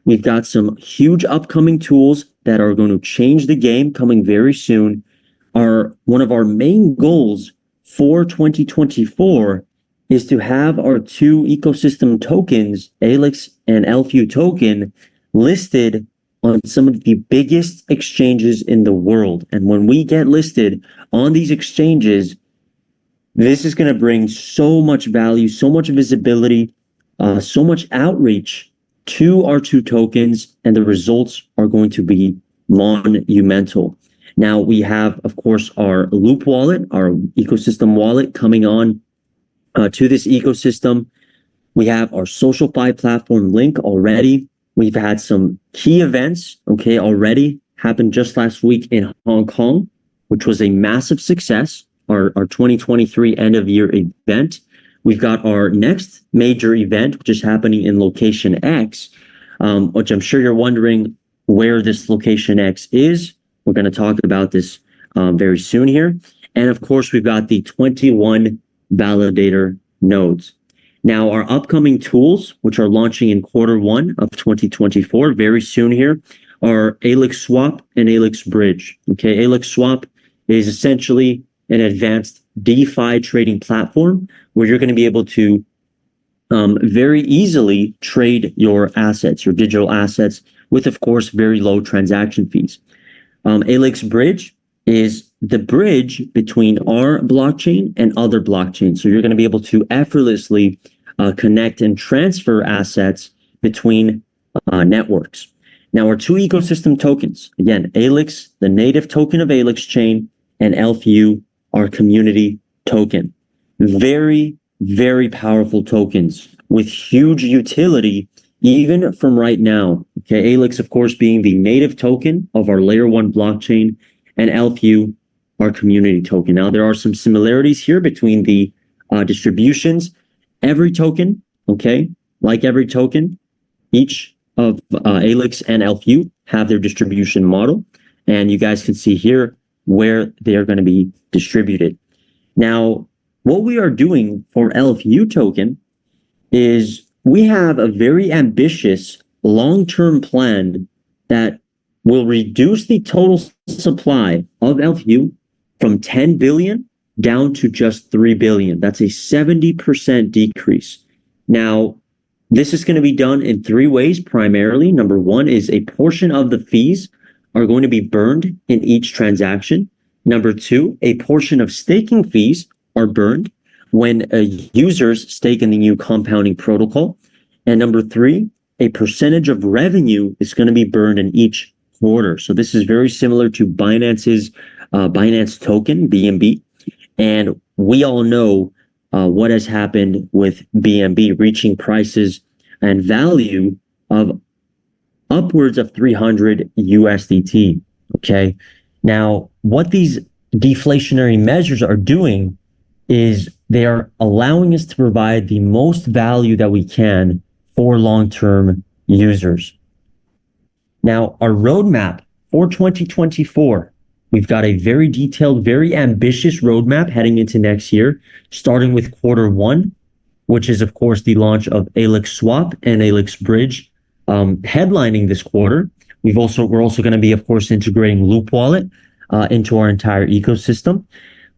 We've got some huge upcoming tools that are going to change the game coming very soon. One of our main goals for 2024 is to have our two ecosystem tokens, Alyx and LFU token, listed on some of the biggest exchanges in the world. And when we get listed on these exchanges, this is going to bring so much value, so much visibility, so much outreach to our two tokens, and the results are going to be monumental. Now, we have, of course, our Loop wallet, our ecosystem wallet coming on to this ecosystem. We have our SocialFi platform link already. We've had some key events, okay, already happened just last week in Hong Kong, which was a massive success, our 2023 end of year event. We've got our next major event, which is happening in Location X, which I'm sure you're wondering where this Location X is. We're going to talk about this very soon here. And of course, we've got the 21 validator nodes. Now, our upcoming tools, which are launching in Q1 of 2024, very soon here, are Alyx Swap and Alyx Bridge. Okay, Alyx Swap is essentially an advanced DeFi trading platform where you're going to be able to very easily trade your assets, your digital assets, with, of course, very low transaction fees. Alyx Bridge is the bridge between our blockchain and other blockchains. So you're going to be able to effortlessly connect and transfer assets between networks. Now, our two ecosystem tokens, again, Alyx, the native token of Alyx chain, and LFU, our community token. Very, very powerful tokens with huge utility, even from right now. Okay, Alyx, of course, being the native token of our layer one blockchain, and LFU, our community token. Now, there are some similarities here between the distributions. Every token, okay, like every token, each of Alyx and LFU have their distribution model. And you guys can see here where they are going to be distributed. Now, what we are doing for LFU token is we have a very ambitious long-term plan that will reduce the total supply of LFU from 10 billion down to just 3 billion. That's a 70% decrease. Now, this is going to be done in three ways primarily. Number one is a portion of the fees are going to be burned in each transaction. Number two, a portion of staking fees are burned when users stake in the new compounding protocol. And number three, a percentage of revenue is going to be burned in each quarter. So this is very similar to Binance's Binance token, BNB. And we all know what has happened with BNB reaching prices and value of upwards of 300 USDT. Okay. Now, what these deflationary measures are doing is they are allowing us to provide the most value that we can for long-term users. Now, our roadmap for 2024, we've got a very detailed, very ambitious roadmap heading into next year, starting with Q1, which is, of course, the launch of Alyx Swap and Alyx Bridge, headlining this quarter. We're also going to be, of course, integrating Loop Wallet into our entire ecosystem.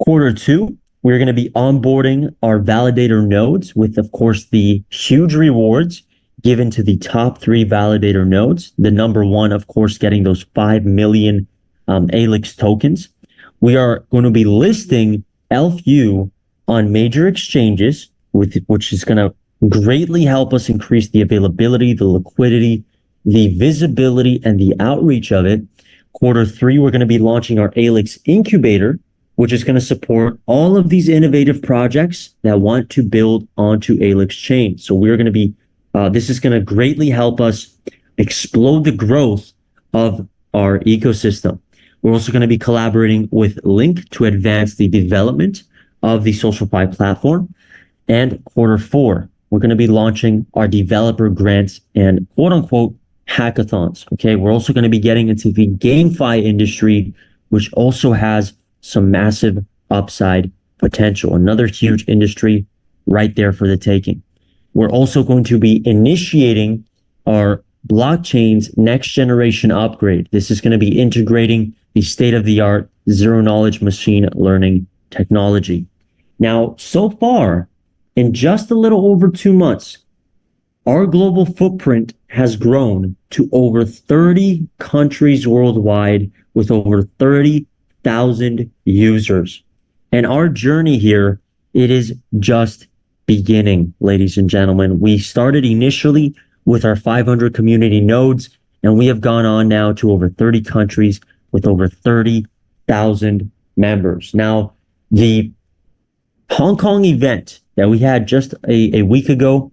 Q2, we're going to be onboarding our validator nodes with, of course, the huge rewards given to the top 3 validator nodes. The number one, of course, getting those 5 million Alyx tokens. We are going to be listing LFU on major exchanges, which is going to greatly help us increase the availability, the liquidity, the visibility, and the outreach of it. Q3, we're going to be launching our Alyx Incubator, which is going to support all of these innovative projects that want to build onto Alyx chain. So we're going to be, this is going to greatly help us explode the growth of our ecosystem. We're also going to be collaborating with Link to advance the development of the SocialFi platform. And Q4, we're going to be launching our developer grants and quote unquote hackathons. Okay. We're also going to be getting into the GameFi industry, which also has some massive upside potential. Another huge industry right there for the taking. We're also going to be initiating our blockchain's next generation upgrade. This is going to be integrating the state-of-the-art zero-knowledge machine learning technology. Now, so far, in just a little over 2 months, our global footprint has grown to over 30 countries worldwide with over 30,000 users. And our journey here, it is just beginning, ladies and gentlemen. We started initially with our 500 community nodes, and we have gone on now to over 30 countries with over 30,000 members. Now, the Hong Kong event that we had just a week ago,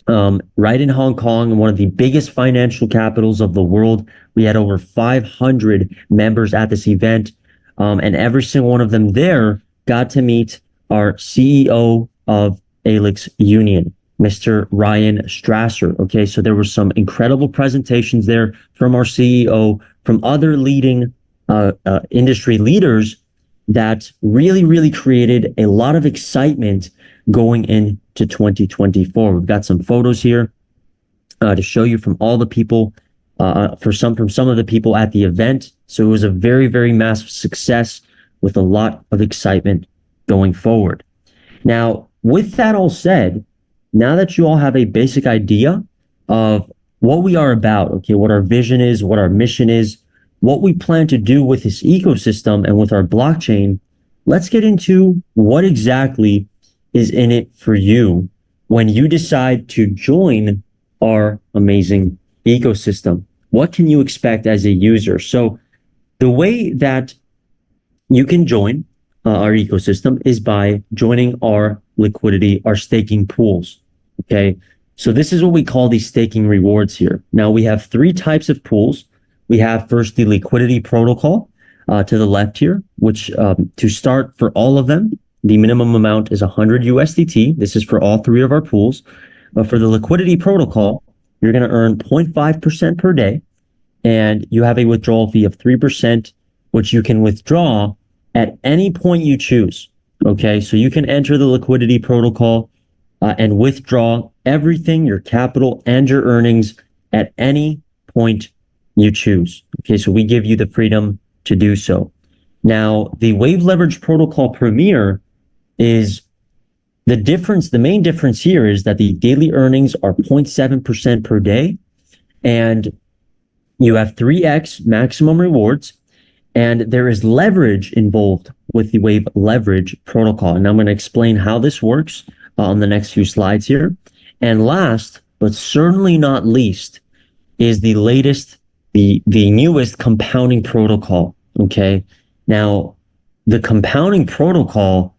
right in Hong Kong, one of the biggest financial capitals of the world. We had over 500 members at this event, and every single one of them there got to meet our CEO of Alyx Union, Mr. Ryan Strasser. Okay, so there were some incredible presentations there from our CEO, from other leading industry leaders that really created a lot of excitement going into 2024. We've got some photos here to show you from all the people, from some of the people at the event. So it was a very massive success with a lot of excitement going forward. Now, with that all said, now that you all have a basic idea of what we are about, okay, what our vision is, what our mission is, what we plan to do with this ecosystem and with our blockchain, let's get into what exactly is in it for you when you decide to join our amazing ecosystem. What can you expect as a user? So the way that you can join our ecosystem is by joining our liquidity, our staking pools. Okay, so this is what we call the staking rewards here. Now we have 3 types of pools. We have first the liquidity protocol to the left here, which to start for all of them, the minimum amount is 100 USDT. This is for all 3 of our pools. But for the liquidity protocol, you're going to earn 0.5% per day, and you have a withdrawal fee of 3%, which you can withdraw at any point you choose. Okay, so you can enter the liquidity protocol and withdraw everything, your capital and your earnings, at any point you choose. Okay, so we give you the freedom to do so. Now, the Wave Leverage Protocol Premier is the difference. The main difference here is that the daily earnings are 0.7% per day, and you have 3x maximum rewards, and there is leverage involved with the Wave Leverage Protocol. And I'm going to explain how this works on the next few slides here. And last, but certainly not least, is the latest, the newest compounding protocol. Okay. Now, the compounding protocol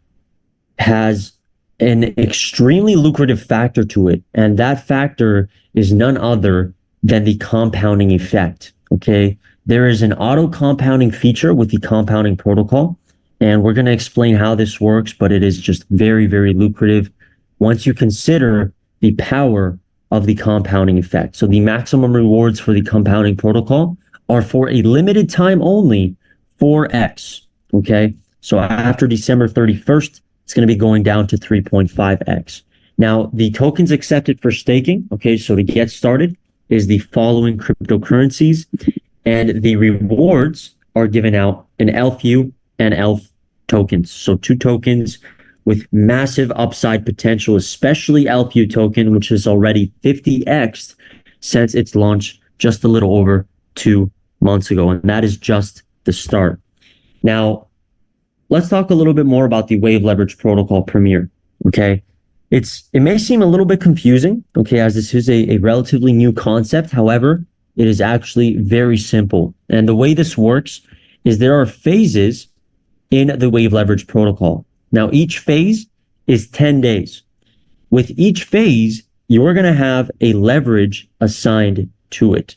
has an extremely lucrative factor to it, and that factor is none other than the compounding effect. Okay. There is an auto compounding feature with the compounding protocol, and we're going to explain how this works, but it is just very lucrative once you consider the power of the compounding effect. So the maximum rewards for the compounding protocol are for a limited time only, 4x. Okay. So after December 31st, it's going to be going down to 3.5x. Now, the tokens accepted for staking, okay, so to get started, is the following cryptocurrencies, and the rewards are given out in ELFU and ELF tokens. So 2 tokens with massive upside potential, especially ELFU token, which is already 50x since its launch just a little over 2 months ago. And that is just the start. Now, let's talk a little bit more about the Wave Leverage Protocol Premier. Okay. It may seem a little bit confusing, okay, as this is a relatively new concept. However, it is actually very simple. And the way this works is there are phases in the Wave Leverage Protocol. Now, each phase is 10 days. With each phase, you're going to have a leverage assigned to it.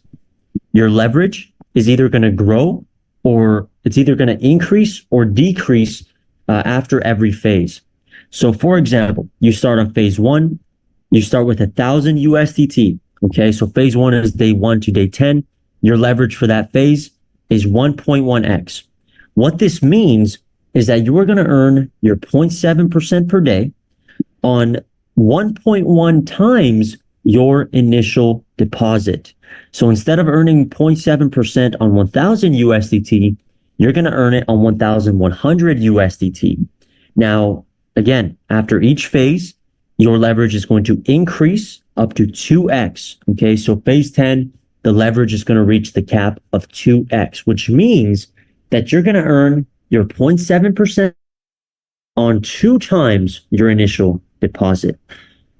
Your leverage is either going to grow, or it's either going to increase or decrease after every phase. So, for example, you start on phase 1, you start with 1,000 USDT. Okay, so phase 1 is day 1 to day 10. Your leverage for that phase is 1.1x. What this means is that you are going to earn your 0.7% per day on 1.1 times your initial deposit. So instead of earning 0.7% on 1000 USDT, you're going to earn it on 1100 USDT. Now, again, after each phase, your leverage is going to increase up to 2x. Okay, so phase 10, the leverage is going to reach the cap of 2x, which means that you're going to earn your 0.7% on 2 times your initial deposit.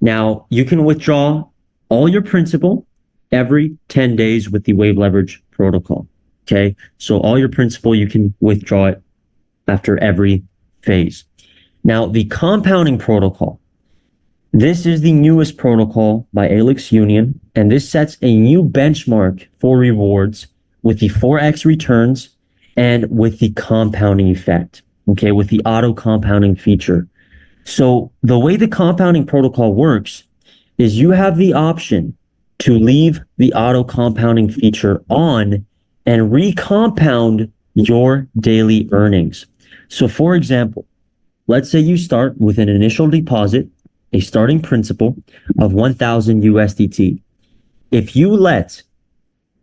Now, you can withdraw all your principal every 10 days with the wave leverage protocol. Okay, so all your principal, you can withdraw it after every phase. Now, the compounding protocol. This is the newest protocol by Alyx Union, and this sets a new benchmark for rewards with the 4x returns and with the compounding effect, okay, with the auto compounding feature. So the way the compounding protocol works is you have the option to leave the auto compounding feature on and recompound your daily earnings. So for example, let's say you start with an initial deposit, a starting principal of 1000 USDT. If you let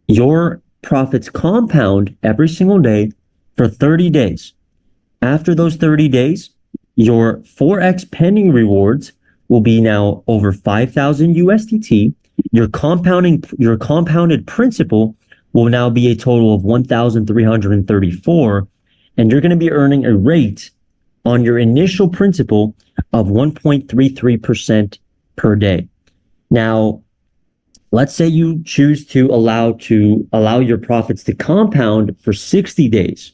your profits compound every single day for 30 days, after those 30 days, your 4x pending rewards will be now over 5000 USDT. Your compounded principal will now be a total of 1334, and you're going to be earning a rate on your initial principal of 1.33% per day. Now, let's say you choose to allow your profits to compound for 60 days.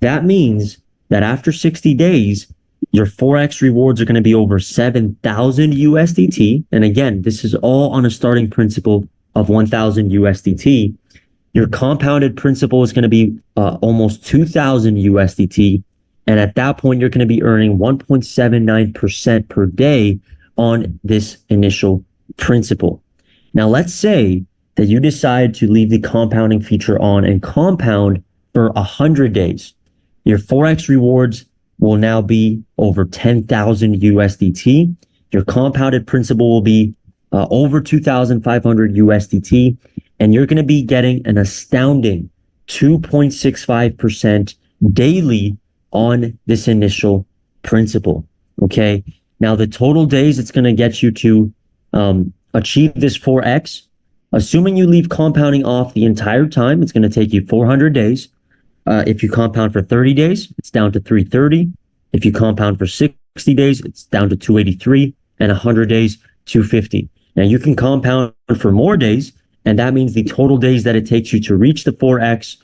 That means that after 60 days, your 4x rewards are going to be over 7,000 USDT. And again, this is all on a starting principal of 1,000 USDT. Your compounded principal is going to be almost 2,000 USDT. And at that point, you're going to be earning 1.79% per day on this initial principal. Now, let's say that you decide to leave the compounding feature on and compound for 100 days. Your 4x rewards will now be over 10,000 USDT. Your compounded principal will be over 2,500 USDT. And you're going to be getting an astounding 2.65% daily on this initial principal. Okay. Now, the total days it's going to get you to achieve this 4x, assuming you leave compounding off the entire time, it's going to take you 400 days. If you compound for 30 days, it's down to 330. If you compound for 60 days, it's down to 283, and 100 days, 250. Now, you can compound for more days, and that means the total days that it takes you to reach the 4x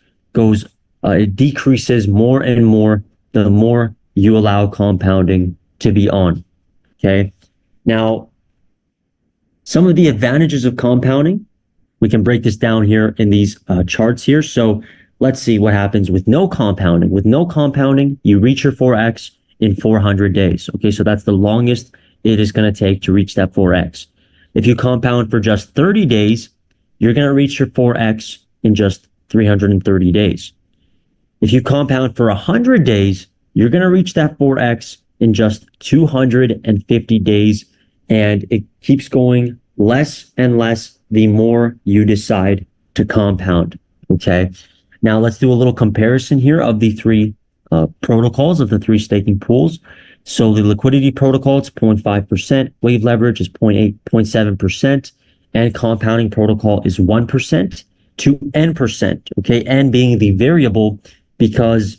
it decreases more and more the more you allow compounding to be on. Okay. Now, some of the advantages of compounding, we can break this down here in these charts here. So let's see what happens with no compounding. With no compounding, you reach your 4x in 400 days. Okay, so that's the longest it is going to take to reach that 4x. If you compound for just 30 days, you're going to reach your 4x in just 330 days. If you compound for 100 days, you're going to reach that 4x in just 250 days. And it keeps going less and less the more you decide to compound. Okay. Now let's do a little comparison here of the three protocols of the three staking pools. So the liquidity protocol, it's 0.5%. Wave leverage is 0.7%. And compounding protocol is 1% to n%. Okay. N being the variable because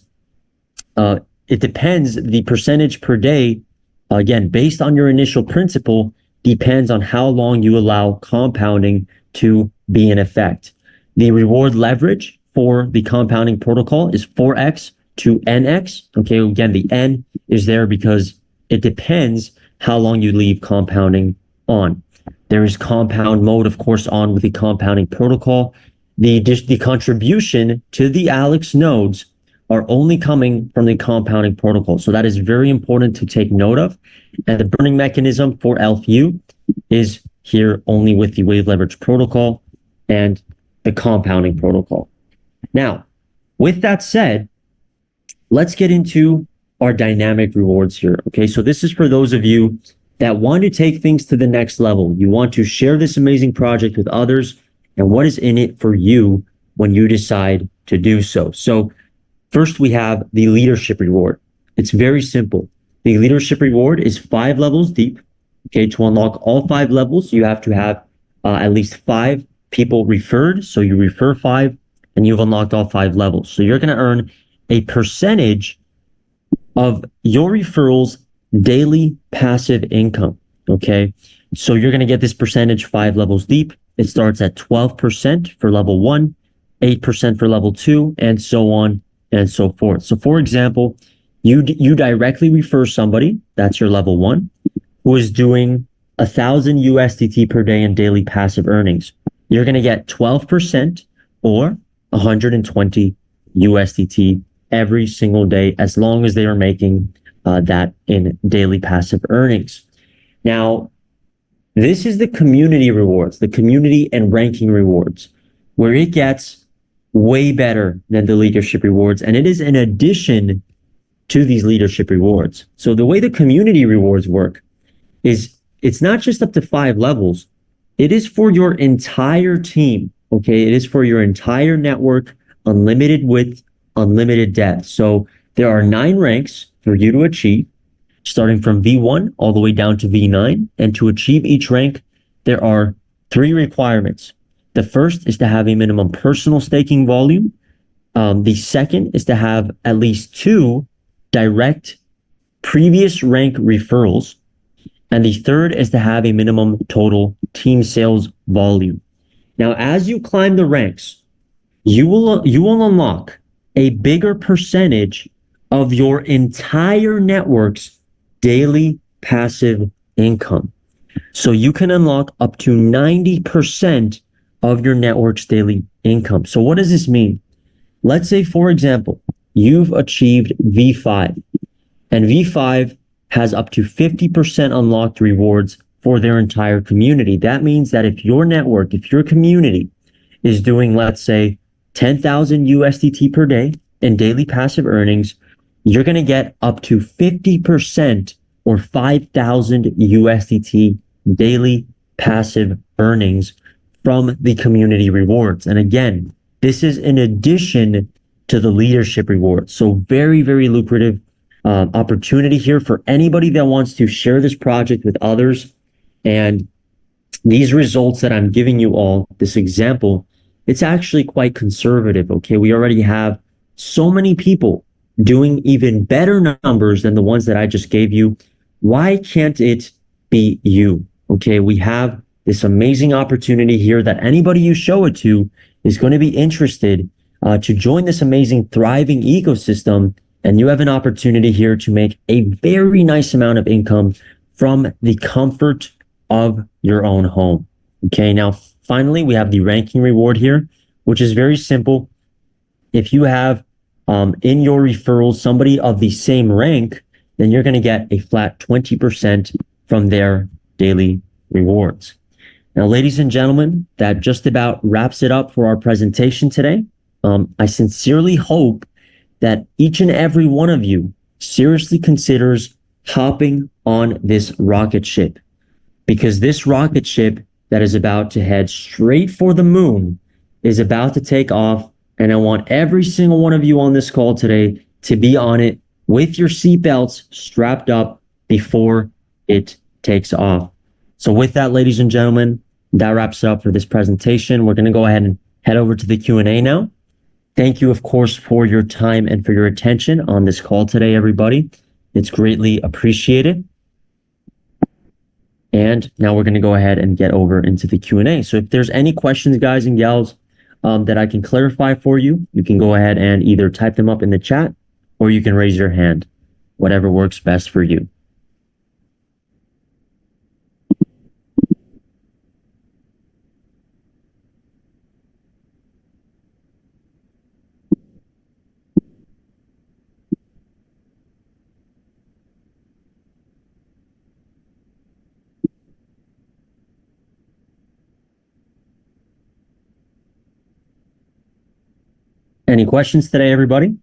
it depends, the percentage per day, again, based on your initial principal, depends on how long you allow compounding to be in effect. The reward leverage for the compounding protocol is 4x to nx. Okay, again, the n is there because it depends how long you leave compounding on. There is compound mode, of course, on with the compounding protocol. The contribution to the Alyx nodes are only coming from the compounding protocol. So that is very important to take note of. And the burning mechanism for LFU is here only with the wave leverage protocol and the compounding protocol. Now, with that said, let's get into our dynamic rewards here. Okay, so this is for those of you that want to take things to the next level. You want to share this amazing project with others and what is in it for you when you decide to do so. So first, we have the leadership reward. It's very simple. The leadership reward is 5 levels deep. Okay, to unlock all 5 levels, you have to have at least 5 people referred. So you refer 5, and you've unlocked all 5 levels. So you're going to earn a percentage of your referrals' daily passive income. Okay, so you're going to get this percentage 5 levels deep. It starts at 12% for level 1, 8% for level 2, and so on and so forth. So, for example, you directly refer somebody, that's your level 1, who is doing 1,000 USDT per day in daily passive earnings. You're going to get 12% or 120 USDT every single day, as long as they are making that in daily passive earnings. Now, this is the community rewards, the community and ranking rewards, where it gets way better than the leadership rewards. And it is in addition to these leadership rewards. So the way the community rewards work is it's not just up to 5 levels, it is for your entire team. Okay. It is for your entire network, unlimited width, unlimited depth. So there are 9 ranks for you to achieve, starting from V1 all the way down to V9. And to achieve each rank, there are 3 requirements. The first is to have a minimum personal staking volume. The second is to have at least 2 direct previous rank referrals. And the third is to have a minimum total team sales volume. Now, as you climb the ranks, you will unlock a bigger percentage of your entire network's daily passive income. So you can unlock up to 90% of your network's daily income. So what does this mean? Let's say, for example, you've achieved V5, and V5 has up to 50% unlocked rewards for their entire community. That means that if your network, if your community is doing, let's say, 10,000 USDT per day in daily passive earnings, you're going to get up to 50% or 5,000 USDT daily passive earnings from the community rewards. And again, this is in addition to the leadership rewards. So very, very lucrative opportunity here for anybody that wants to share this project with others. And these results that I'm giving you all, this example, it's actually quite conservative. Okay. We already have so many people doing even better numbers than the ones that I just gave you. Why can't it be you? Okay. We have this amazing opportunity here that anybody you show it to is going to be interested to join this amazing, thriving ecosystem. And you have an opportunity here to make a very nice amount of income from the comfort of your own home. Okay, now finally, we have the ranking reward here, which is very simple. If you have in your referrals somebody of the same rank, then you're going to get a flat 20% from their daily rewards. Now, ladies and gentlemen, that just about wraps it up for our presentation today. I sincerely hope that each and every one of you seriously considers hopping on this rocket ship, because this rocket ship that is about to head straight for the moon is about to take off. And I want every single one of you on this call today to be on it with your seatbelts strapped up before it takes off. So with that, ladies and gentlemen, that wraps it up for this presentation. We're going to go ahead and head over to the Q&A now. Thank you, of course, for your time and for your attention on this call today, everybody. It's greatly appreciated. And now we're going to go ahead and get over into the Q&A. So if there's any questions, guys and gals, that I can clarify for you, you can go ahead and either type them up in the chat or you can raise your hand, whatever works best for you. Any questions today, everybody?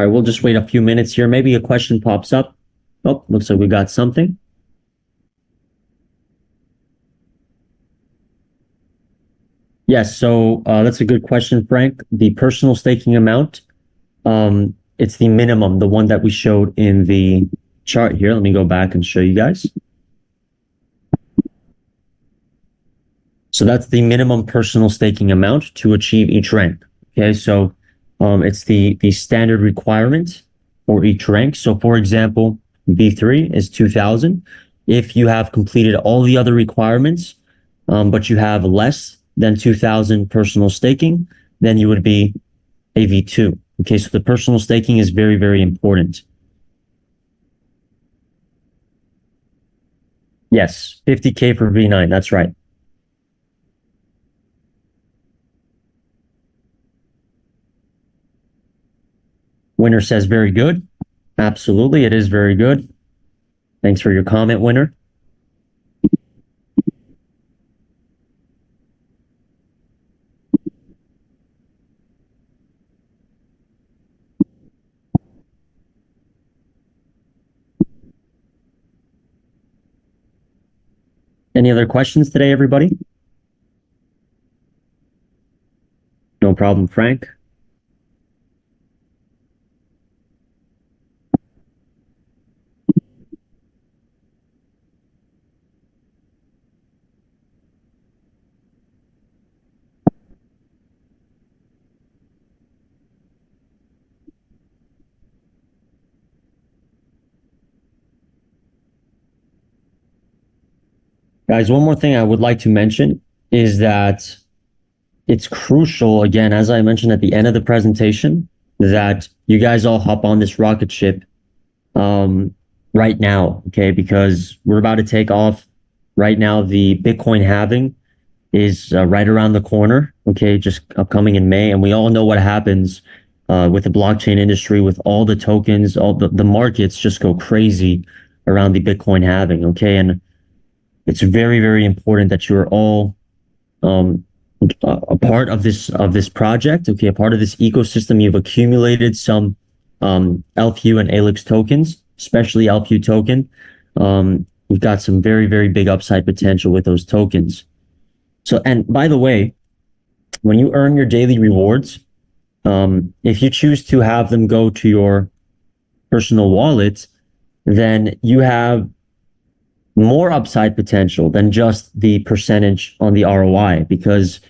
right, we'll just wait a few minutes here. Maybe a question pops up. Oh, looks like we got something. Yes, so that's a good question, Frank. The personal staking amount, it's the minimum, the one that we showed in the chart here. Let me go back and show you guys. So that's the minimum personal staking amount to achieve each rank. Okay, so it's the standard requirement for each rank. So for example, V3 is 2,000. If you have completed all the other requirements, but you have less than 2,000 personal staking, then you would be a V2. Okay, so the personal staking is very, very important. Yes, 50K for V9, that's right. Winner says very good. Absolutely, it is very good. Thanks for your comment, Winner. Any other questions today, everybody? No problem, Frank. Guys, one more thing I would like to mention is that it's crucial, again, as I mentioned at the end of the presentation, that you guys all hop on this rocket ship right now, okay? Because we're about to take off right now. The Bitcoin halving is right around the corner, okay? Just upcoming in May. And we all know what happens with the blockchain industry, with all the tokens, all the markets just go crazy around the Bitcoin halving, okay? And it's very, very important that you're all a part of this project, okay, a part of this ecosystem. You've accumulated some LFU and Alyx tokens, especially LFU token. We've got some very, very big upside potential with those tokens. So, and by the way, when you earn your daily rewards, if you choose to have them go to your personal wallet, then you have more upside potential than just the percentage on the ROI, because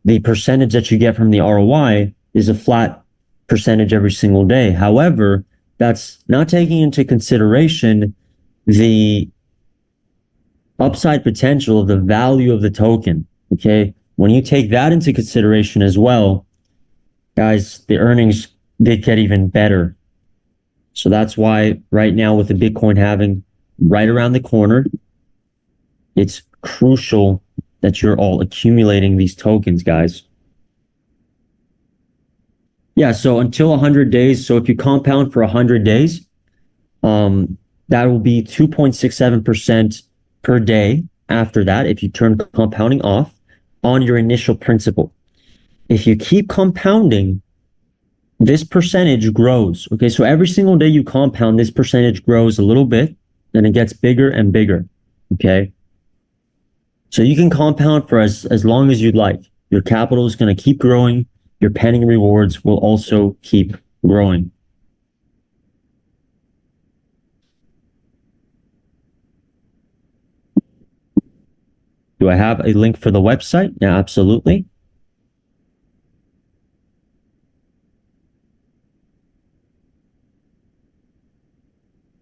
the percentage that you get from the ROI is a flat percentage every single day. However, that's not taking into consideration the upside potential of the value of the token. Okay. When you take that into consideration as well, guys, the earnings did get even better. So that's why right now, with the Bitcoin halving right around the corner, it's crucial that you're all accumulating these tokens, guys. Yeah, so until 100 days. So if you compound for 100 days, that will be 2.67% per day after that, if you turn compounding off on your initial principal. If you keep compounding, this percentage grows. Okay, so every single day you compound, this percentage grows a little bit, and it gets bigger and bigger. Okay, so you can compound for as long as you'd like. Your capital is going to keep growing. Your pending rewards will also keep growing. Do I have a link for the website? Yeah, absolutely.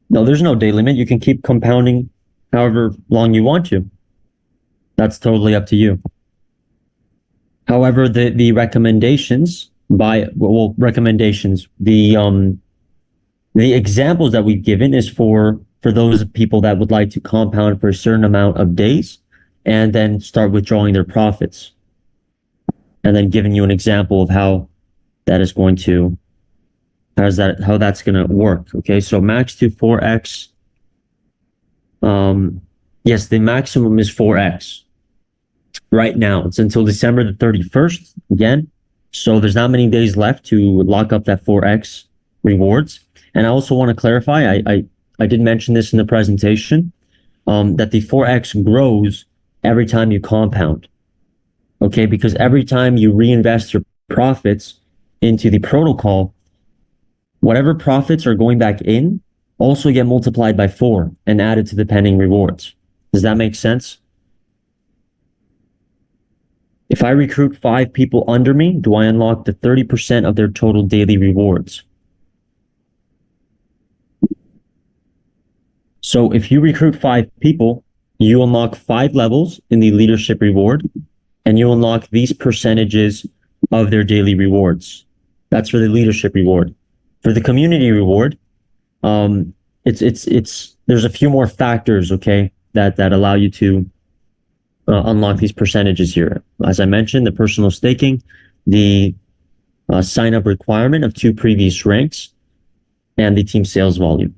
No, there's no day limit. You can keep compounding however long you want to. That's totally up to you. However, the recommendations the examples that we've given is for those people that would like to compound for a certain amount of days and then start withdrawing their profits, and then giving you an example of how that's going to work. Okay, so max to 4x. Yes, the maximum is 4x. Right now, it's until December the 31st again. So there's not many days left to lock up that 4x. rewards. And I also want to clarify, I did mention this in the presentation, that the 4x grows every time you compound. Okay, because every time you reinvest your profits into the protocol, whatever profits are going back in also get multiplied by 4 and added to the pending rewards. Does that make sense? If I recruit 5 people under me, do I unlock the 30% of their total daily rewards? So if you recruit 5 people, you unlock 5 levels in the leadership reward, and you unlock these percentages of their daily rewards. That's for the leadership reward. For the community reward, there's a few more factors, okay, that allow you to unlock these percentages here. As I mentioned, the personal staking, the sign up requirement of 2 previous ranks, and the team sales volume.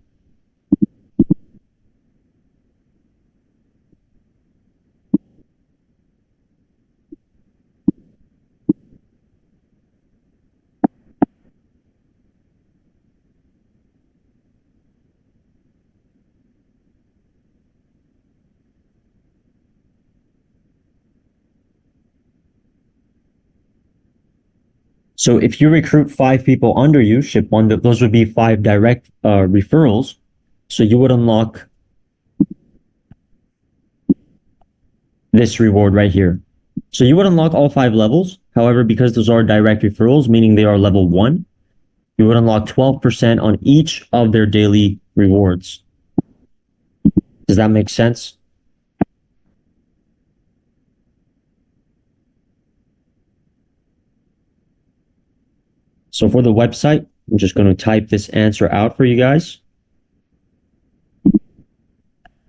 So if you recruit 5 people under you, ship one, those would be 5 direct referrals. So you would unlock this reward right here. So you would unlock all 5 levels. However, because those are direct referrals, meaning they are level 1, you would unlock 12% on each of their daily rewards. Does that make sense? So for the website, I'm just going to type this answer out for you guys.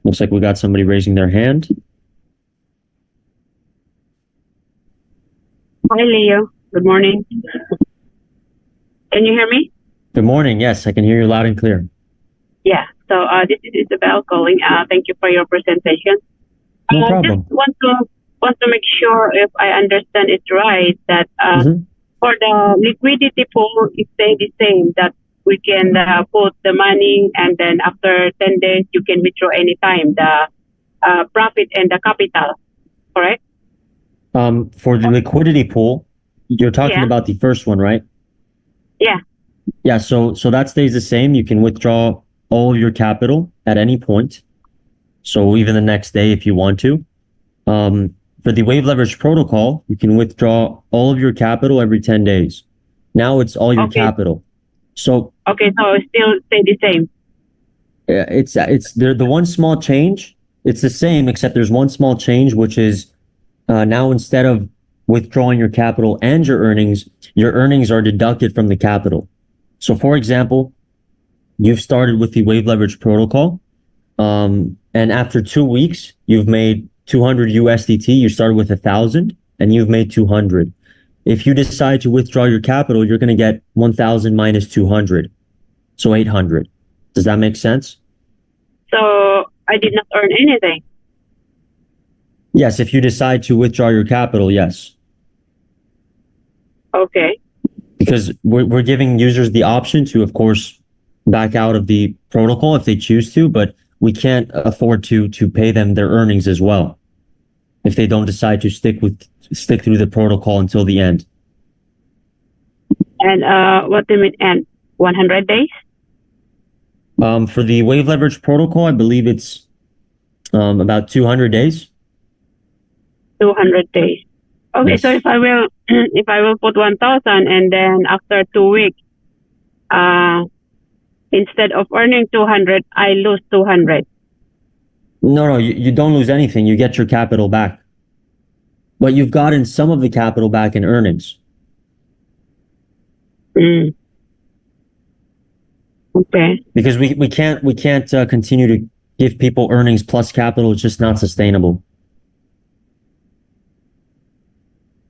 Looks like we got somebody raising their hand. Hi, Leo. Good morning. Can you hear me? Good morning. Yes, I can hear you loud and clear. Yeah. So this is Isabel calling. Thank you for your presentation. No problem. Just want to make sure if I understand it right that for the liquidity pool, it stays the same. That we can put the money and then after 10 days you can withdraw anytime the profit and the capital. Correct? For the liquidity pool, you're talking about the first one, right? Yeah. Yeah, so that stays the same. You can withdraw all of your capital at any point. So even the next day if you want to. For the wave leverage protocol, you can withdraw all of your capital every 10 days. Now it's all your capital. So okay, so it still stay the same. It's the one small change. It's the same, except there's one small change, which is now instead of withdrawing your capital and your earnings are deducted from the capital. So for example, you've started with the wave leverage protocol, and after 2 weeks, you've made 200 USDT. You started with 1,000 and you've made 200. If you decide to withdraw your capital, you're going to get 1,000 minus 200. So 800. Does that make sense? So I did not earn anything. Yes, if you decide to withdraw your capital, yes. Okay. Because we're giving users the option to, of course, back out of the protocol if they choose to, but we can't afford to pay them their earnings as well if they don't decide to stick through the protocol until the end. And what do you mean end? 100 days? For the wave leverage protocol, I believe it's about 200 days. 200 days. Okay, yes. So if I will put 1,000 and then after 2 weeks, instead of earning 200, I lose 200. No, you don't lose anything. You get your capital back. But you've gotten some of the capital back in earnings. Okay. Because we can't continue to give people earnings plus capital. It's just not sustainable.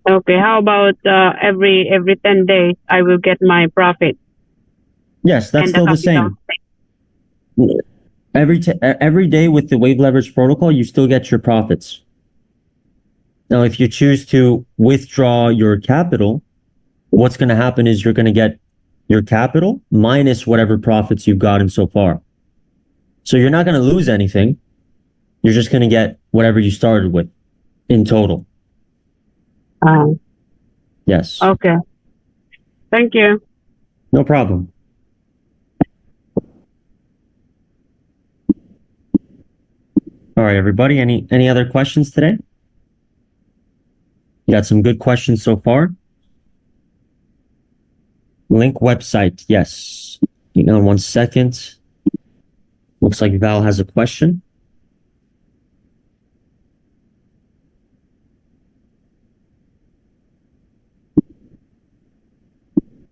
Okay. How about every 10 days I will get my profit? Yes, that's still the same. Every day with the wave leverage protocol, you still get your profits. Now, if you choose to withdraw your capital, what's going to happen is you're going to get your capital minus whatever profits you've gotten so far. So you're not going to lose anything. You're just going to get whatever you started with in total. Yes. Okay. Thank you. No problem. All right, everybody. Any other questions today? You got some good questions so far. Link website. Yes. Hang on 1 second. Looks like Val has a question.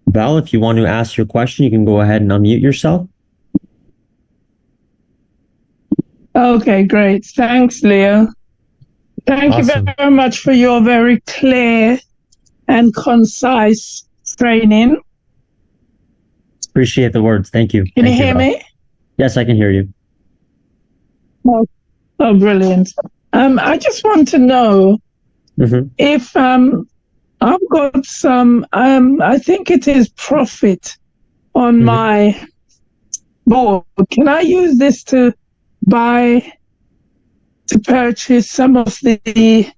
Val, if you want to ask your question, you can go ahead and unmute yourself. Okay, great. Thanks, Leo. Thank Awesome. you very much for your very clear and concise training. Appreciate the words. Thank you. Can Thank you hear Val. me? Yes, I can hear you. Oh, brilliant. I just want to know if I've got some, I think it is profit on my board. Can I use this to purchase some of the,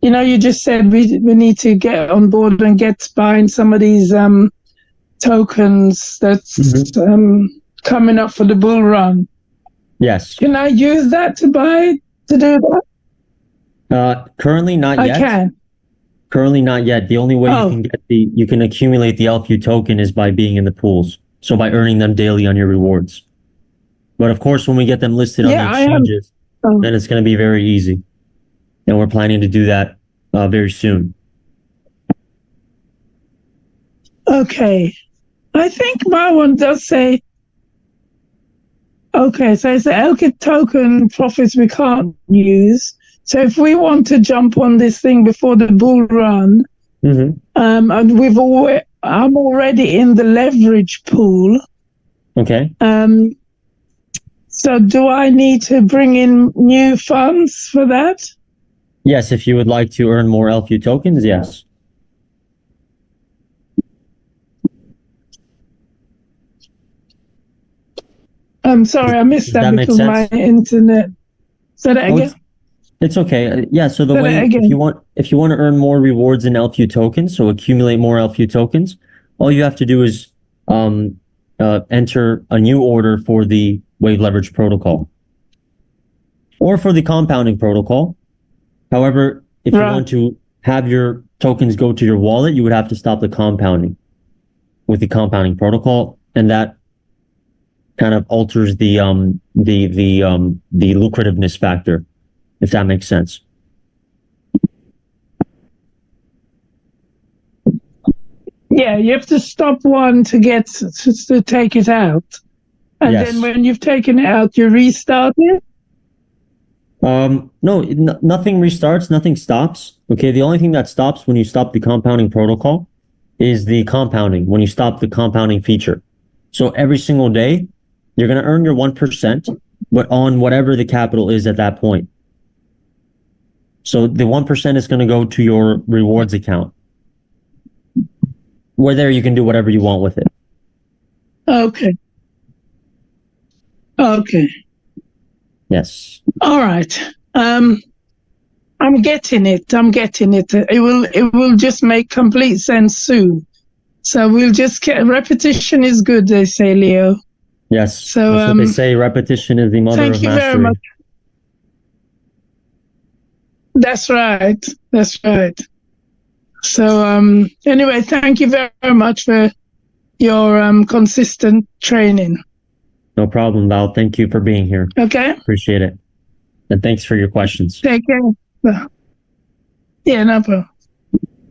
you just said we need to get on board and get buying some of these tokens that's coming up for the bull run. Yes. Can I use that to do that? Currently not yet. I can. Currently not yet. The only way you can accumulate the LFU token is by being in the pools. So by earning them daily on your rewards. But of course, when we get them listed on the exchanges, then it's going to be very easy. And we're planning to do that very soon. Okay. I think my one does say, okay, so it's the LKIT token profits we can't use. So if we want to jump on this thing before the bull run, and I'm already in the leverage pool. Okay. So do I need to bring in new funds for that? Yes, if you would like to earn more LFU tokens, yes. I'm sorry, I missed that because my internet. Say that again. It's okay. Yeah, so the way if you want to earn more rewards in LFU tokens, so accumulate more LFU tokens, all you have to do is enter a new order for the wave leverage protocol or for the compounding protocol. However, if you want to have your tokens go to your wallet, you would have to stop the compounding with the compounding protocol, and that kind of alters the lucrativeness factor, if that makes sense. Yeah, you have to stop one to get to take it out, and then when you've taken it out, you restart it. No, nothing restarts, nothing stops. Okay, the only thing that stops when you stop the compounding protocol is the compounding, when you stop the compounding feature. So every single day, you're going to earn your 1%, but on whatever the capital is at that point. So the 1% is going to go to your rewards account, where there you can do whatever you want with it. Okay. Yes. All right. I'm getting it. It will just make complete sense soon. So we'll just get repetition is good, they say, Leo. Yes. So that's what they say. Repetition is the mother of mastery. Thank you very much. That's right. So anyway, thank you very much for your consistent training. No problem, Val. Thank you for being here. Okay. Appreciate it. And thanks for your questions. Take care. Yeah, no problem.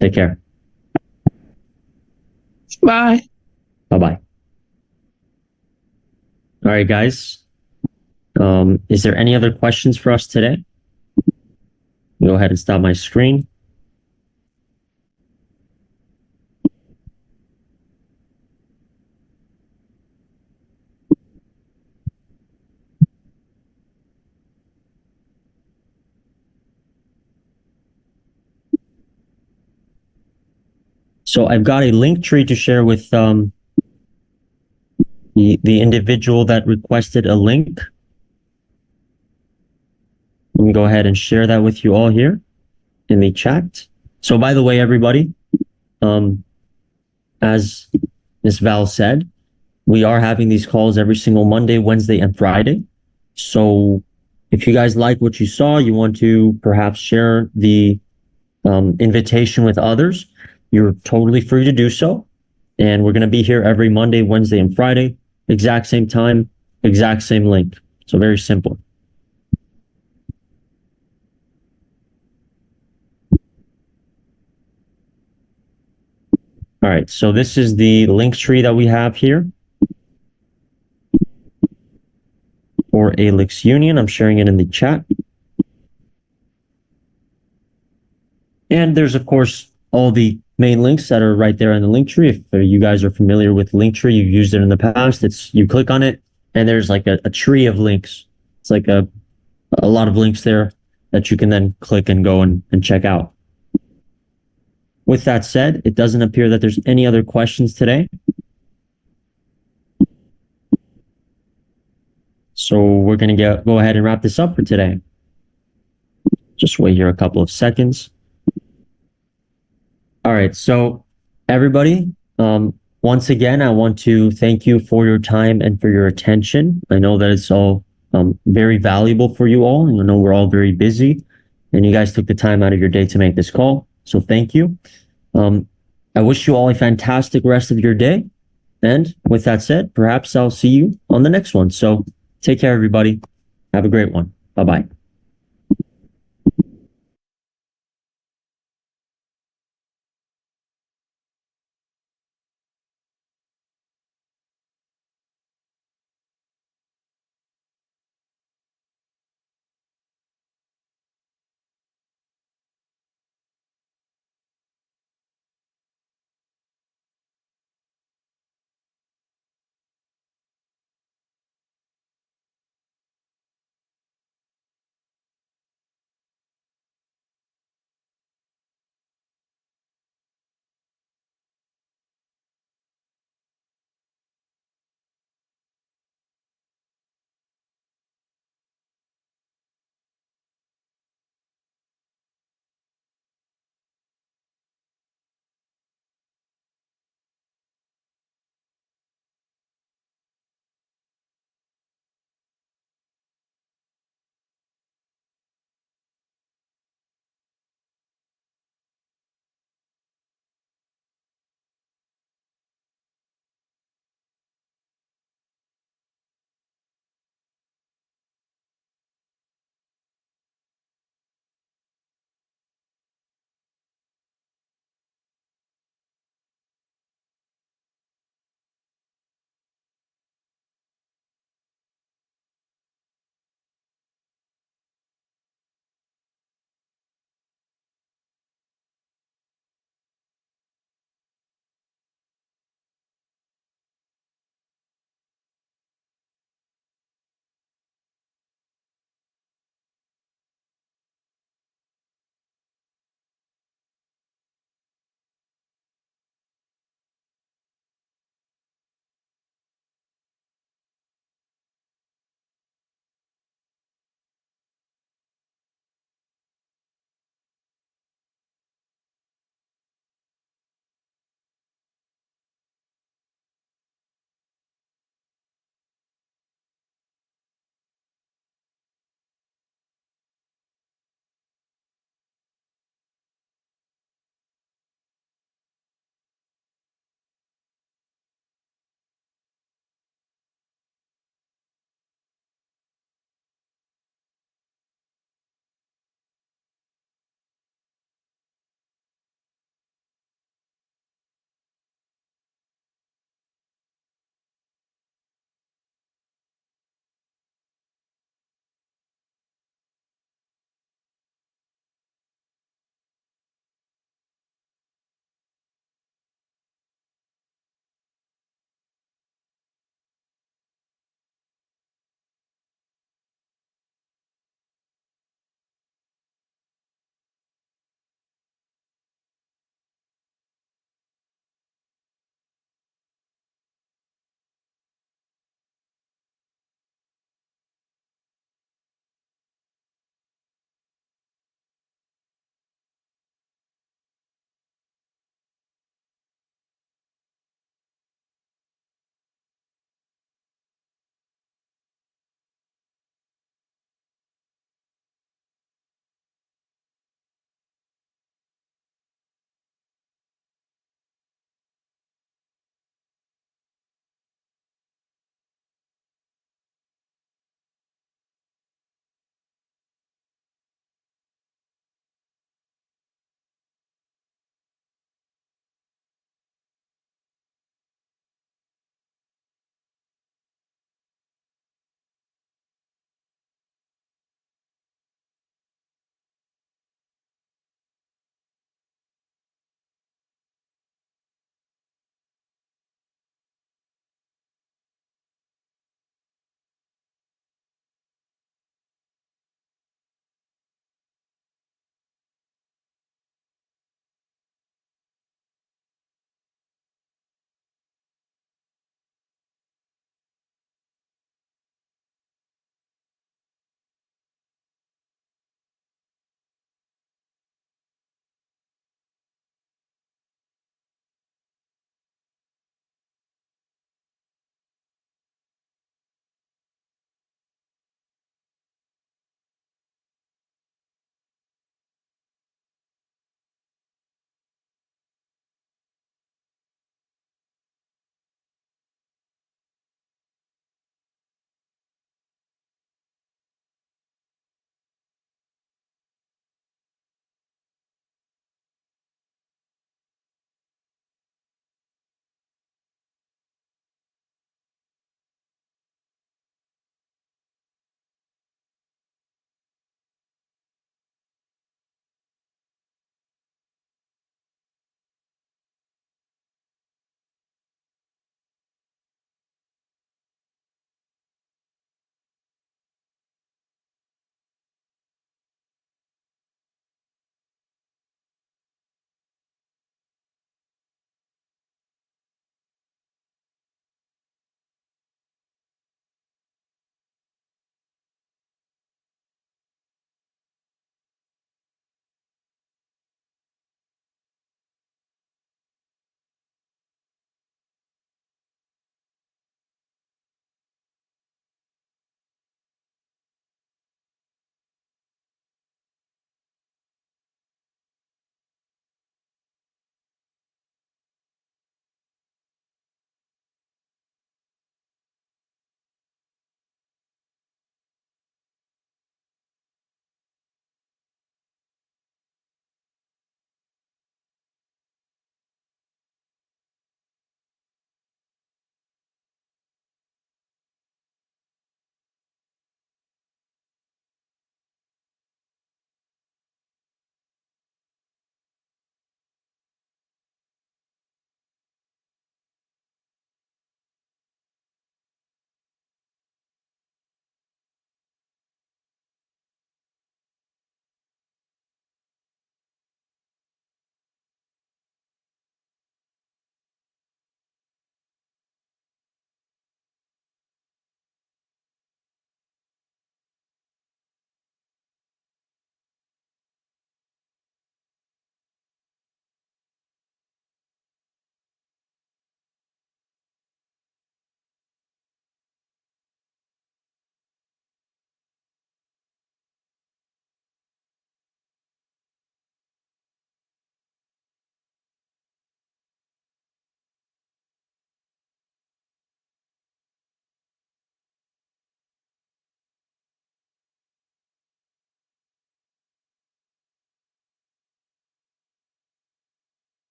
Take care. Bye. Bye-bye. All right, guys. Is there any other questions for us today? Go ahead and stop my screen. So I've got a link tree to share with the individual that requested a link. Let me go ahead and share that with you all here in the chat. So by the way, everybody, as Ms. Val said, we are having these calls every single Monday, Wednesday, and Friday. So if you guys like what you saw, you want to perhaps share the invitation with others, you're totally free to do so. And we're going to be here every Monday, Wednesday, and Friday, exact same time, exact same link. So very simple. All right, so this is the link tree that we have here for Alyx Union. I'm sharing it in the chat. And there's, of course, all the main links that are right there in the link tree. If you guys are familiar with Linktree, you've used it in the past, you click on it, and there's like a tree of links. It's like a lot of links there that you can then click and go and check out. With that said, it doesn't appear that there's any other questions today. So we're going to go ahead and wrap this up for today. Just wait here a couple of seconds. All right, so everybody, once again, I want to thank you for your time and for your attention. I know that it's all very valuable for you all. And I know we're all very busy, and you guys took the time out of your day to make this call. So thank you. I wish you all a fantastic rest of your day. And with that said, perhaps I'll see you on the next one. So take care, everybody. Have a great one. Bye-bye.